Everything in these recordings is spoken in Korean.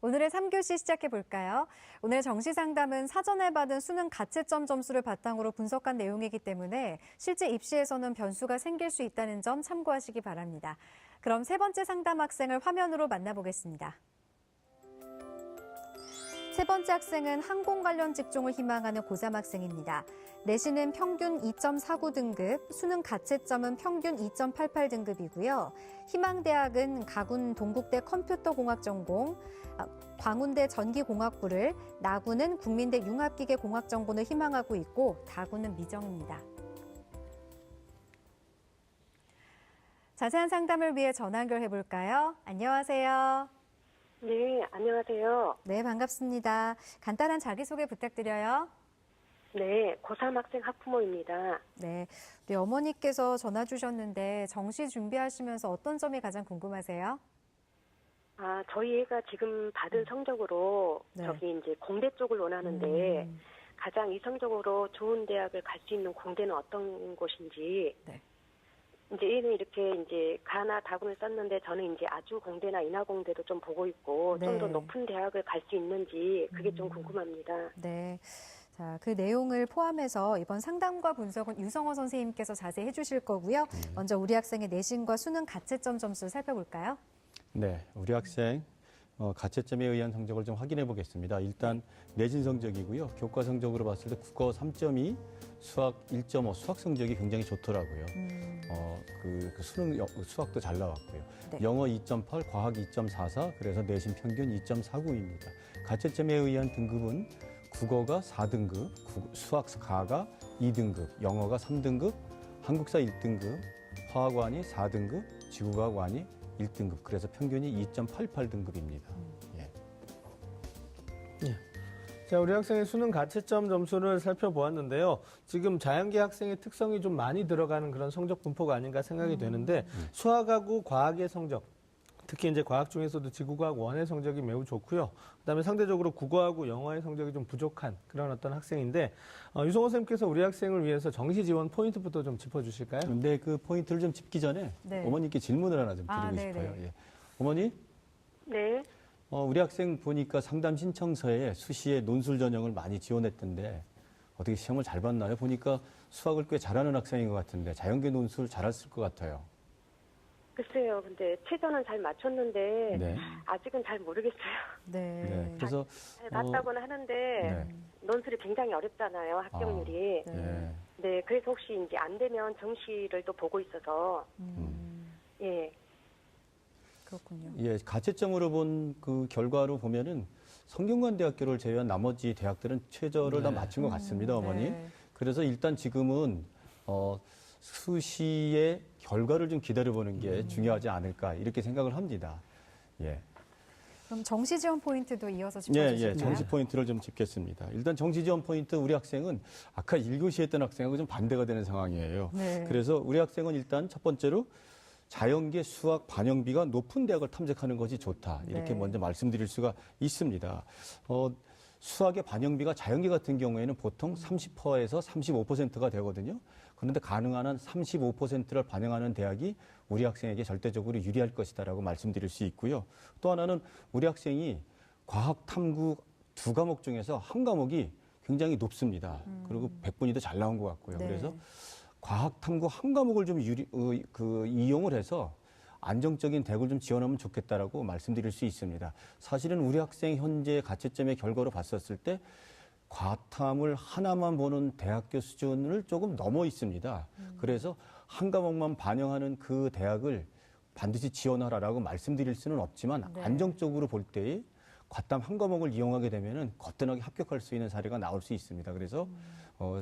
오늘의 3교시 시작해 볼까요? 오늘 정시 상담은 사전에 받은 수능 가채점 점수를 바탕으로 분석한 내용이기 때문에 실제 입시에서는 변수가 생길 수 있다는 점 참고하시기 바랍니다. 그럼 세 번째 상담 학생을 화면으로 만나보겠습니다. 세 번째 학생은 항공 관련 직종을 희망하는 고3 학생입니다. 내신은 평균 2.49등급, 수능 가채점은 평균 2.88등급이고요. 희망대학은 가군 동국대 컴퓨터공학 전공, 광운대 전기공학부를, 나군은 국민대 융합기계공학 전공을 희망하고 있고 다군은 미정입니다. 자세한 상담을 위해 전화 연결해 볼까요? 안녕하세요. 네, 안녕하세요. 네, 반갑습니다. 간단한 자기소개 부탁드려요. 네, 고3 학생 학부모입니다. 네, 우리 어머니께서 전화 주셨는데 정시 준비하시면서 어떤 점이 가장 궁금하세요? 저희 애가 지금 받은 성적으로 네. 저기 이제 공대 쪽을 원하는데 가장 이성적으로 좋은 대학을 갈 수 있는 공대는 어떤 곳인지. 네. 이제 얘는 이렇게 이제 가나 다군을 썼는데 저는 이제 아주 공대나 인하공대도 좀 보고 있고 네. 좀 더 높은 대학을 갈 수 있는지 그게 좀 궁금합니다. 네. 자, 그 내용을 포함해서 이번 상담과 분석은 유성호 선생님께서 자세히 해주실 거고요. 먼저 우리 학생의 내신과 수능 가채점 점수 살펴볼까요? 네, 우리 학생 가채점에 의한 성적을 좀 확인해 보겠습니다. 일단 내신 성적이고요. 교과 성적으로 봤을 때 국어 3.2, 수학 1.5, 수학 성적이 굉장히 좋더라고요. 수학도 잘 나왔고요. 네. 영어 2.8, 과학 2.44, 그래서 내신 평균 2.49입니다. 가채점에 의한 등급은 국어가 4등급, 수학 4가 2등급, 영어가 3등급, 한국사 1등급, 화학원이 4등급, 지구과학원이 1등급, 그래서 평균이 2.88등급입니다. 예. 자, 우리 학생의 수능 가채점 점수를 살펴보았는데요. 지금 자연계 학생의 특성이 좀 많이 들어가는 그런 성적 분포가 아닌가 생각이 되는데 수학하고 과학의 성적, 특히 이제 과학 중에서도 지구과학 원의 성적이 매우 좋고요. 그다음에 상대적으로 국어하고 영어의 성적이 좀 부족한 그런 어떤 학생인데 유성호 선생님께서 우리 학생을 위해서 정시 지원 포인트부터 좀 짚어주실까요? 근데 그 포인트를 좀 짚기 전에 네. 어머니께 질문을 하나 좀 드리고 네네. 싶어요. 예. 어머니, 네. 우리 학생 보니까 상담 신청서에 수시에 논술 전형을 많이 지원했던데 어떻게 시험을 잘 봤나요? 보니까 수학을 꽤 잘하는 학생인 것 같은데 자연계 논술 잘했을 것 같아요. 글쎄요, 근데 최저는 잘 맞췄는데 네. 아직은 잘 모르겠어요. 네. 네. 그래서 잘 맞다고는 하는데 네. 논술이 굉장히 어렵잖아요, 합격률이. 네. 예. 그래서 혹시 이제 안 되면 정시를 또 보고 있어서 예. 그렇군요. 예, 가채점으로 본 그 결과로 보면은 성균관대학교를 제외한 나머지 대학들은 최저를 다 맞춘 것 같습니다, 어머니. 네. 그래서 일단 지금은 수시의 결과를 좀 기다려보는 게 중요하지 않을까 이렇게 생각을 합니다. 예. 그럼 정시 지원 포인트도 이어서 예, 짚어주실까요? 예, 정시 포인트를 좀 짚겠습니다. 일단 정시 지원 포인트 우리 학생은 아까 1교시 했던 학생하고 좀 반대가 되는 상황이에요. 네. 그래서 우리 학생은 일단 첫 번째로 자연계 수학 반영비가 높은 대학을 탐색하는 것이 좋다. 이렇게 네. 먼저 말씀드릴 수가 있습니다. 수학의 반영비가 자연계 같은 경우에는 보통 30%에서 35%가 되거든요. 그런데 가능한 한 35%를 반영하는 대학이 우리 학생에게 절대적으로 유리할 것이다라고 말씀드릴 수 있고요. 또 하나는 우리 학생이 과학, 탐구 두 과목 중에서 한 과목이 굉장히 높습니다. 그리고 100분위도 잘 나온 것 같고요. 네. 그래서 과학, 탐구 한 과목을 좀 이용을 해서 안정적인 대학을 좀 지원하면 좋겠다라고 말씀드릴 수 있습니다. 사실은 우리 학생 현재 가채점의 결과로 봤었을 때 과탐을 하나만 보는 대학교 수준을 조금 넘어 있습니다. 그래서 한 과목만 반영하는 그 대학을 반드시 지원하라라고 말씀드릴 수는 없지만 네. 안정적으로 볼 때에 과탐 한 과목을 이용하게 되면은 거뜬하게 합격할 수 있는 사례가 나올 수 있습니다. 그래서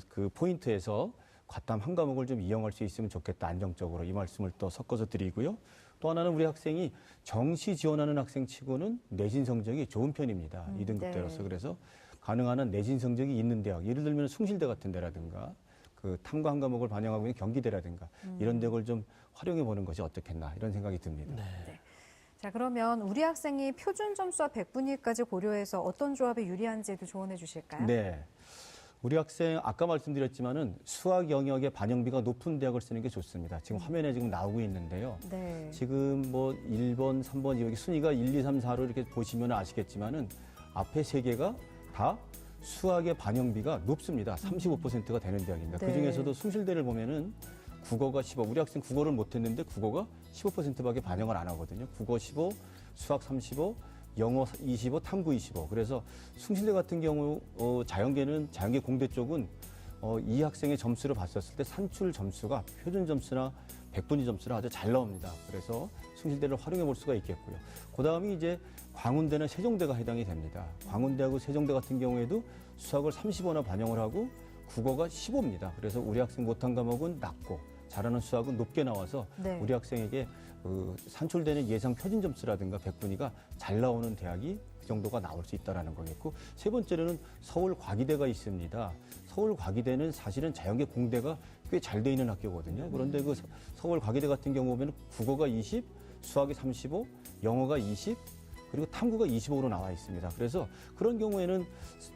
그 포인트에서 과탐 한 과목을 좀 이용할 수 있으면 좋겠다, 안정적으로. 이 말씀을 또 섞어서 드리고요. 또 하나는 우리 학생이 정시 지원하는 학생치고는 내신 성적이 좋은 편입니다. 2등급대로서. 네. 그래서 가능한 한 내신 성적이 있는 대학, 예를 들면 숭실대 같은 데라든가 그 탐구 한 과목을 반영하고 있는 경기대라든가 이런 대학을 좀 활용해 보는 것이 어떻겠나 이런 생각이 듭니다. 네. 자, 그러면 우리 학생이 표준 점수와 100분위까지 고려해서 어떤 조합이 유리한지도 조언해 주실까요? 네. 우리 학생 아까 말씀드렸지만은 수학 영역의 반영비가 높은 대학을 쓰는 게 좋습니다. 지금 화면에 지금 나오고 있는데요. 네. 지금 뭐 1번, 3번 여기 순위가 1, 2, 3, 4로 이렇게 보시면 아시겠지만은 앞에 세 개가 다 수학의 반영비가 높습니다. 35%가 되는 대학입니다. 네. 그중에서도 숭실대를 보면은 국어가 15, 우리 학생 국어를 못했는데 국어가 15%밖에 반영을 안 하거든요. 국어 15, 수학 35, 영어 25, 탐구 25. 그래서 숭실대 같은 경우 자연계 공대 쪽은 이 학생의 점수를 봤었을 때 산출 점수가 표준 점수나 백분위 점수나 아주 잘 나옵니다. 그래서 숭실대를 활용해 볼 수가 있겠고요. 그다음이 이제 광운대나 세종대가 해당이 됩니다. 광운대하고 세종대 같은 경우에도 수학을 35나 반영을 하고 국어가 15입니다. 그래서 우리 학생 못한 과목은 낮고 잘하는 수학은 높게 나와서 네. 우리 학생에게 산출되는 예상 표준 점수라든가 백분위가 잘 나오는 대학이 그 정도가 나올 수 있다는 거겠고, 세 번째로는 서울과기대가 있습니다. 서울과기대는 사실은 자연계 공대가 꽤 잘 돼 있는 학교거든요. 그런데 그 서울과기대 같은 경우 보면 국어가 20, 수학이 35, 영어가 20, 그리고 탐구가 25로 나와 있습니다. 그래서 그런 경우에는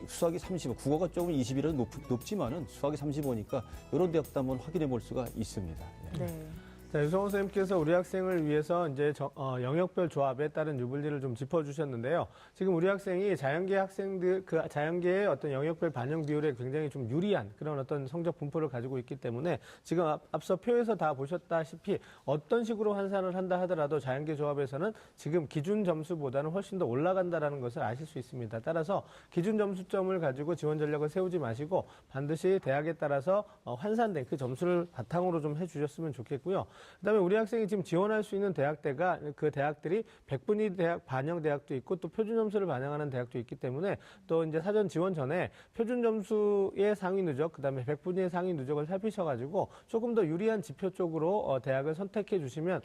수학이 35, 국어가 조금 20이라도 높지만은 수학이 35니까 이런 대학도 한번 확인해 볼 수가 있습니다. 예. 네. 자, 유성호 선생님께서 우리 학생을 위해서 이제 영역별 조합에 따른 유불리를 좀 짚어주셨는데요. 지금 우리 학생이 자연계 학생들, 그 자연계의 어떤 영역별 반영 비율에 굉장히 좀 유리한 그런 어떤 성적 분포를 가지고 있기 때문에 지금 앞서 표에서 다 보셨다시피 어떤 식으로 환산을 한다 하더라도 자연계 조합에서는 지금 기준 점수보다는 훨씬 더 올라간다라는 것을 아실 수 있습니다. 따라서 기준 점수점을 가지고 지원 전략을 세우지 마시고 반드시 대학에 따라서 환산된 그 점수를 바탕으로 좀 해주셨으면 좋겠고요. 그다음에 우리 학생이 지금 지원할 수 있는 대학대가 그 대학들이 백분위 대학 반영 대학도 있고 또 표준 점수를 반영하는 대학도 있기 때문에 또 이제 사전 지원 전에 표준 점수의 상위 누적 그다음에 백분위의 상위 누적을 살피셔가지고 조금 더 유리한 지표 쪽으로 대학을 선택해 주시면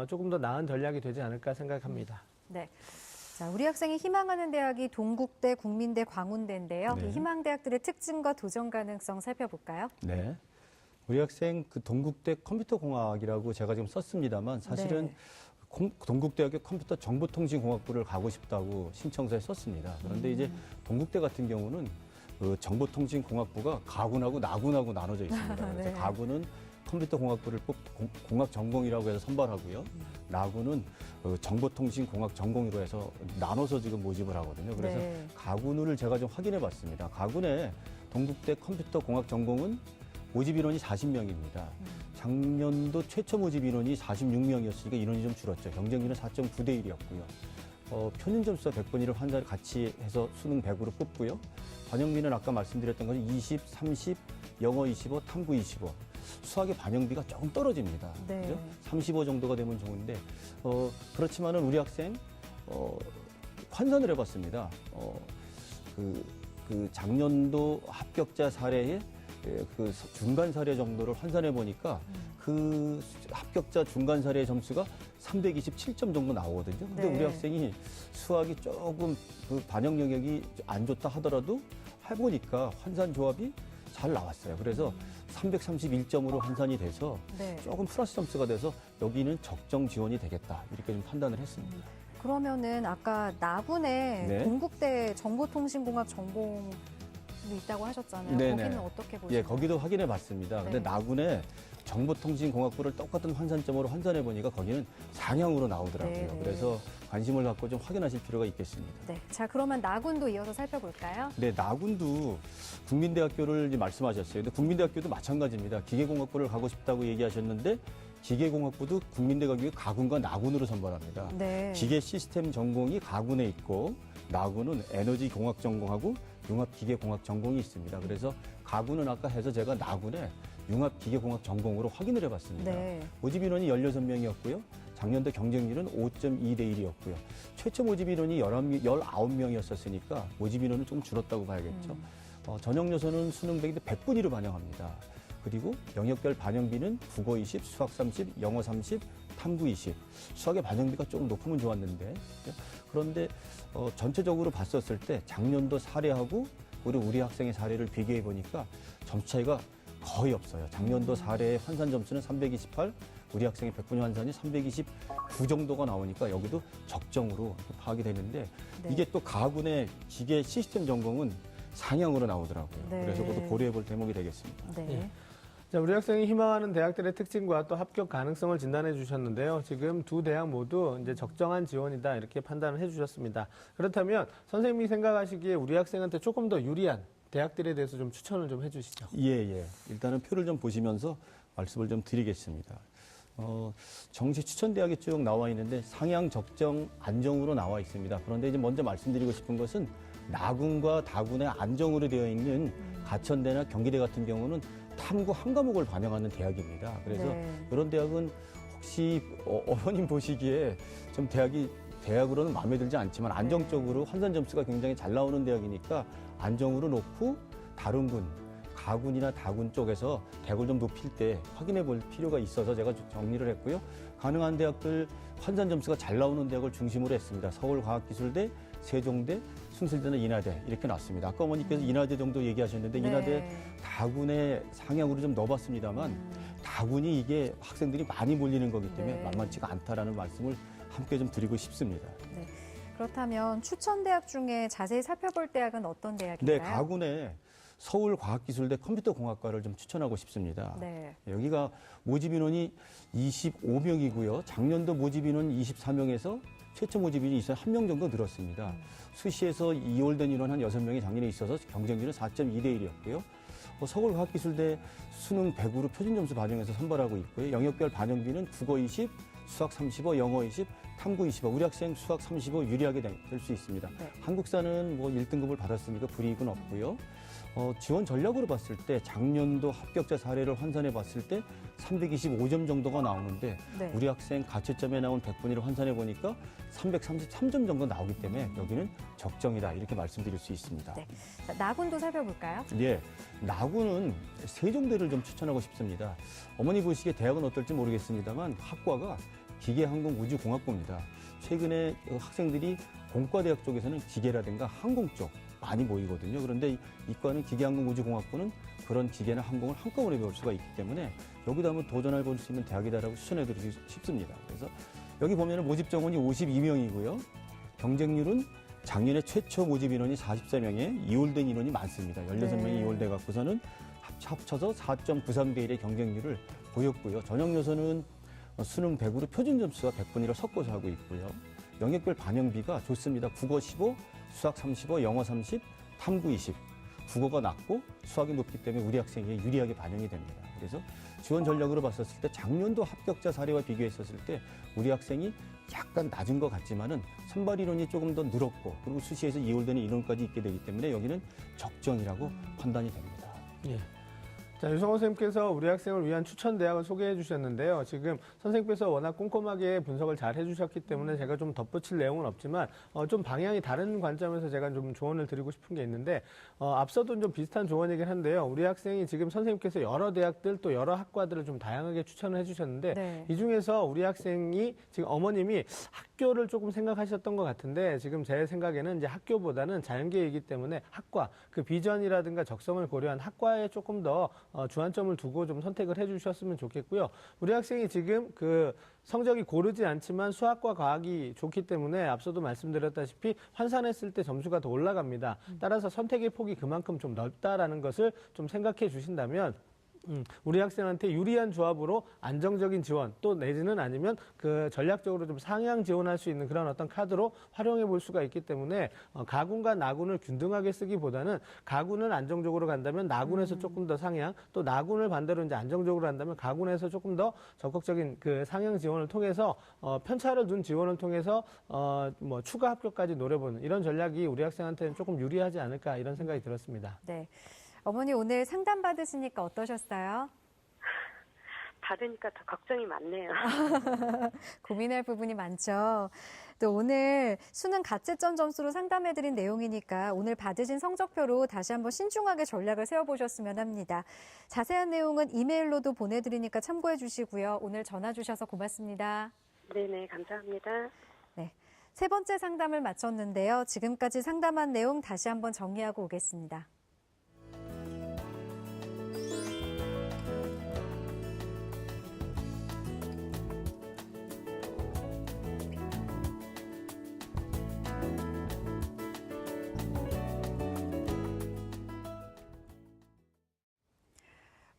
조금 더 나은 전략이 되지 않을까 생각합니다. 네. 자, 우리 학생이 희망하는 대학이 동국대, 국민대, 광운대인데요. 네. 이 희망대학들의 특징과 도전 가능성 살펴볼까요? 네. 우리 학생 그 동국대 컴퓨터공학이라고 제가 지금 썼습니다만 사실은 네. 동국대학교 컴퓨터 정보통신공학부를 가고 싶다고 신청서에 썼습니다. 그런데 이제 동국대 같은 경우는 그 정보통신공학부가 가군하고 나군하고 나눠져 있습니다. 그래서 네. 가군은 컴퓨터공학부를 공학 전공이라고 해서 선발하고요. 나군은 정보통신공학 전공으로 해서 나눠서 지금 모집을 하거든요. 그래서 네. 가군을 제가 좀 확인해 봤습니다. 가군의 동국대 컴퓨터공학 전공은 모집 인원이 40명입니다. 작년도 최초 모집 인원이 46명이었으니까 인원이 좀 줄었죠. 경쟁률은 4.9대 1이었고요. 표준 점수와 백분위를 환자를 같이 해서 수능 100으로 뽑고요. 반영비는 아까 말씀드렸던 것은 20, 30, 영어 25, 탐구 25. 수학의 반영비가 조금 떨어집니다. 네. 그죠? 35 정도가 되면 좋은데 그렇지만은 우리 학생 환산을 해봤습니다. 그 작년도 합격자 사례에 그 중간 사례 정도를 환산해 보니까 그 합격자 중간 사례 점수가 327점 정도 나오거든요. 근데 네. 우리 학생이 수학이 조금 그 반영 영역이 안 좋다 하더라도 해보니까 환산 조합이 잘 나왔어요. 그래서 331점으로 환산이 돼서 네. 조금 플러스 점수가 돼서 여기는 적정 지원이 되겠다 이렇게 좀 판단을 했습니다. 그러면은 아까 나군에 네. 동국대 정보통신공학 전공이 있다고 하셨잖아요. 네네. 거기는 어떻게 보시나요? 예, 거기도 확인해 봤습니다. 근데 네. 나군에 정보통신공학부를 똑같은 환산점으로 환산해 보니까 거기는 상향으로 나오더라고요. 네네. 그래서 관심을 갖고 좀 확인하실 필요가 있겠습니다. 네. 자, 그러면 나군도 이어서 살펴볼까요? 네, 나군도 국민대학교를 이제 말씀하셨어요. 근데 국민대학교도 마찬가지입니다. 기계공학부를 가고 싶다고 얘기하셨는데 기계공학부도 국민대 가격이 가군과 나군으로 선발합니다. 네. 기계 시스템 전공이 가군에 있고 나군은 에너지 공학 전공하고 융합 기계공학 전공이 있습니다. 그래서 가군은 아까 해서 제가 나군에 융합 기계공학 전공으로 확인을 해봤습니다. 네. 모집 인원이 16명이었고요. 작년도 경쟁률은 5.2대 1이었고요. 최초 모집 인원이 19명이었으니까 모집 인원은 좀 줄었다고 봐야겠죠. 전형 요소는 수능 100인데 100분위로 반영합니다. 그리고 영역별 반영비는 국어 20, 수학 30, 영어 30, 탐구 20. 수학의 반영비가 조금 높으면 좋았는데 그런데 전체적으로 봤었을 때 작년도 사례하고 우리 학생의 사례를 비교해 보니까 점수 차이가 거의 없어요. 작년도 사례의 환산 점수는 328, 우리 학생의 백분위 환산이 329 정도가 나오니까 여기도 적정으로 파악이 되는데 네. 이게 또 가군의 기계 시스템 전공은 상향으로 나오더라고요. 네. 그래서 그것도 고려해 볼 대목이 되겠습니다. 네. 예. 자, 우리 학생이 희망하는 대학들의 특징과 또 합격 가능성을 진단해 주셨는데요. 지금 두 대학 모두 이제 적정한 지원이다 이렇게 판단을 해 주셨습니다. 그렇다면 선생님이 생각하시기에 우리 학생한테 조금 더 유리한 대학들에 대해서 좀 추천을 좀 해주시죠. 예. 일단은 표를 좀 보시면서 말씀을 좀 드리겠습니다. 정시 추천 대학이 쭉 나와 있는데 상향, 적정, 안정으로 나와 있습니다. 그런데 이제 먼저 말씀드리고 싶은 것은 나군과 다군의 안정으로 되어 있는 가천대나 경기대 같은 경우는 탐구 한 과목을 반영하는 대학입니다. 그래서 네. 이런 대학은 혹시 어머님 보시기에 좀 대학으로는 마음에 들지 않지만 안정적으로 환산 점수가 굉장히 잘 나오는 대학이니까 안정으로 놓고 다른 군, 가군이나 다군 쪽에서 대학을 좀 높일 때 확인해 볼 필요가 있어서 제가 정리를 했고요. 가능한 대학들 환산 점수가 잘 나오는 대학을 중심으로 했습니다. 서울과학기술대, 세종대, 순실대나 인하대 이렇게 놨습니다. 아까 어머니께서 인하대 정도 얘기하셨는데 네. 인하대 다군의 상향으로 좀 넣어봤습니다만 다군이 이게 학생들이 많이 몰리는 거기 때문에 네. 만만치가 않다라는 말씀을 함께 좀 드리고 싶습니다. 네. 그렇다면 추천 대학 중에 자세히 살펴볼 대학은 어떤 대학인가요? 네, 가군의 서울과학기술대 컴퓨터공학과를 좀 추천하고 싶습니다. 네. 여기가 모집 인원이 25명이고요. 작년도 모집 인원 24명에서 최초 모집 인원이 있어 1명 정도 늘었습니다. 수시에서 2월된 인원 한 6명이 작년에 있어서 경쟁률은 4.2대 1이었고요. 서울과학기술대 수능 100으로 표준 점수 반영해서 선발하고 있고요. 영역별 반영비는 국어 20, 수학 35, 영어 20, 탐구 25. 우리 학생 수학 35 유리하게 될 수 있습니다. 네. 한국사는 뭐 1등급을 받았으니까 불이익은 없고요. 지원 전략으로 봤을 때 작년도 합격자 사례를 환산해 봤을 때 325점 정도가 나오는데 네. 우리 학생 가채점에 나온 100분위를 환산해 보니까 333점 정도 나오기 때문에 여기는 적정이다 이렇게 말씀드릴 수 있습니다. 네. 자, 나군도 살펴볼까요? 예, 나군은 세종대를 좀 추천하고 싶습니다. 어머니 보시기에 대학은 어떨지 모르겠습니다만 학과가 기계항공우주공학부입니다. 최근에 학생들이 공과대학 쪽에서는 기계라든가 항공 쪽 많이 모이거든요. 그런데 이과는 기계항공우주공학부는 그런 기계나 항공을 한꺼번에 배울 수가 있기 때문에 여기도 한번 도전해 볼 수 있는 대학이다라고 추천해드리고 싶습니다. 그래서 여기 보면은 모집 정원이 52명이고요. 경쟁률은 작년에 최초 모집 인원이 44명에 이월된 인원이 많습니다. 16명이 네. 이월돼 갖고서는 합쳐서 4.93대 1의 경쟁률을 보였고요. 전형 요소는 수능 100으로 표준 점수와 100분위를 섞어서 하고 있고요. 영역별 반영비가 좋습니다. 국어 15, 수학 35, 영어 30, 탐구 20. 국어가 낮고 수학이 높기 때문에 우리 학생이 유리하게 반영이 됩니다. 그래서 지원 전략으로 봤었을 때 작년도 합격자 사례와 비교했었을 때 우리 학생이 약간 낮은 것 같지만은 선발 인원이 조금 더 늘었고 그리고 수시에서 2월되는 인원까지 있게 되기 때문에 여기는 적정이라고 판단이 됩니다. 예. 자, 유성호 선생님께서 우리 학생을 위한 추천 대학을 소개해 주셨는데요. 지금 선생님께서 워낙 꼼꼼하게 분석을 잘 해주셨기 때문에 제가 좀 덧붙일 내용은 없지만 좀 방향이 다른 관점에서 제가 좀 조언을 드리고 싶은 게 있는데 앞서도 좀 비슷한 조언이긴 한데요. 우리 학생이 지금 선생님께서 여러 대학들 또 여러 학과들을 좀 다양하게 추천을 해주셨는데 네. 이 중에서 우리 학생이 지금 어머님이 학교를 조금 생각하셨던 것 같은데 지금 제 생각에는 이제 학교보다는 자연계이기 때문에 학과 그 비전이라든가 적성을 고려한 학과에 조금 더 주안점을 두고 좀 선택을 해주셨으면 좋겠고요. 우리 학생이 지금 그 성적이 고르지 않지만 수학과 과학이 좋기 때문에 앞서도 말씀드렸다시피 환산했을 때 점수가 더 올라갑니다. 따라서 선택의 폭이 그만큼 좀 넓다라는 것을 좀 생각해 주신다면 우리 학생한테 유리한 조합으로 안정적인 지원 또 내지는 아니면 그 전략적으로 좀 상향 지원할 수 있는 그런 어떤 카드로 활용해 볼 수가 있기 때문에 가군과 나군을 균등하게 쓰기보다는 가군을 안정적으로 간다면 나군에서 조금 더 상향 또 나군을 반대로 이제 안정적으로 한다면 가군에서 조금 더 적극적인 그 상향 지원을 통해서 편차를 둔 지원을 통해서 뭐 추가 합격까지 노려보는 이런 전략이 우리 학생한테는 조금 유리하지 않을까 이런 생각이 들었습니다. 네. 어머니 오늘 상담 받으시니까 어떠셨어요? 받으니까 더 걱정이 많네요. 고민할 부분이 많죠. 또 오늘 수능 가채점 점수로 상담해드린 내용이니까 오늘 받으신 성적표로 다시 한번 신중하게 전략을 세워보셨으면 합니다. 자세한 내용은 이메일로도 보내드리니까 참고해 주시고요. 오늘 전화 주셔서 고맙습니다. 네네, 감사합니다. 네, 세 번째 상담을 마쳤는데요. 지금까지 상담한 내용 다시 한번 정리하고 오겠습니다.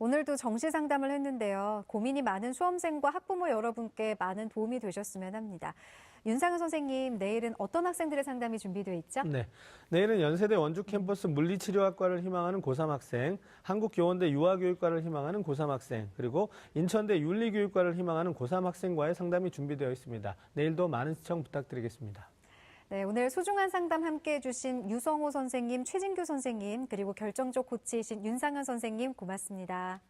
오늘도 정시 상담을 했는데요. 고민이 많은 수험생과 학부모 여러분께 많은 도움이 되셨으면 합니다. 윤상은 선생님, 내일은 어떤 학생들의 상담이 준비되어 있죠? 네. 내일은 연세대 원주 캠퍼스 물리치료학과를 희망하는 고3 학생, 한국교원대 유아교육과를 희망하는 고3 학생, 그리고 인천대 윤리교육과를 희망하는 고3 학생과의 상담이 준비되어 있습니다. 내일도 많은 시청 부탁드리겠습니다. 네, 오늘 소중한 상담 함께해 주신 유성호 선생님, 최진규 선생님, 그리고 결정적 코치이신 윤상은 선생님 고맙습니다.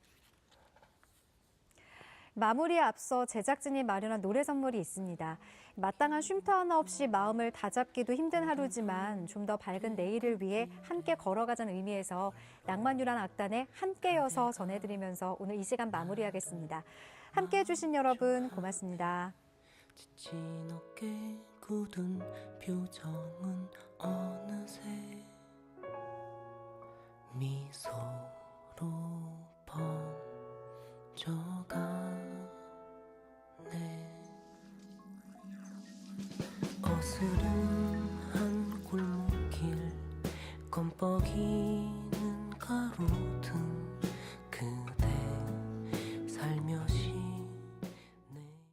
마무리에 앞서 제작진이 마련한 노래 선물이 있습니다. 마땅한 쉼터 하나 없이 마음을 다잡기도 힘든 하루지만 좀 더 밝은 내일을 위해 함께 걸어가자는 의미에서 낭만유란 악단의 함께여서 전해드리면서 오늘 이 시간 마무리하겠습니다. 함께해 주신 여러분 고맙습니다. 지친 어깨 굳은 표정은 어느새 미소로 번져가네. 어스름한 골목길 껌뻑이는 가로등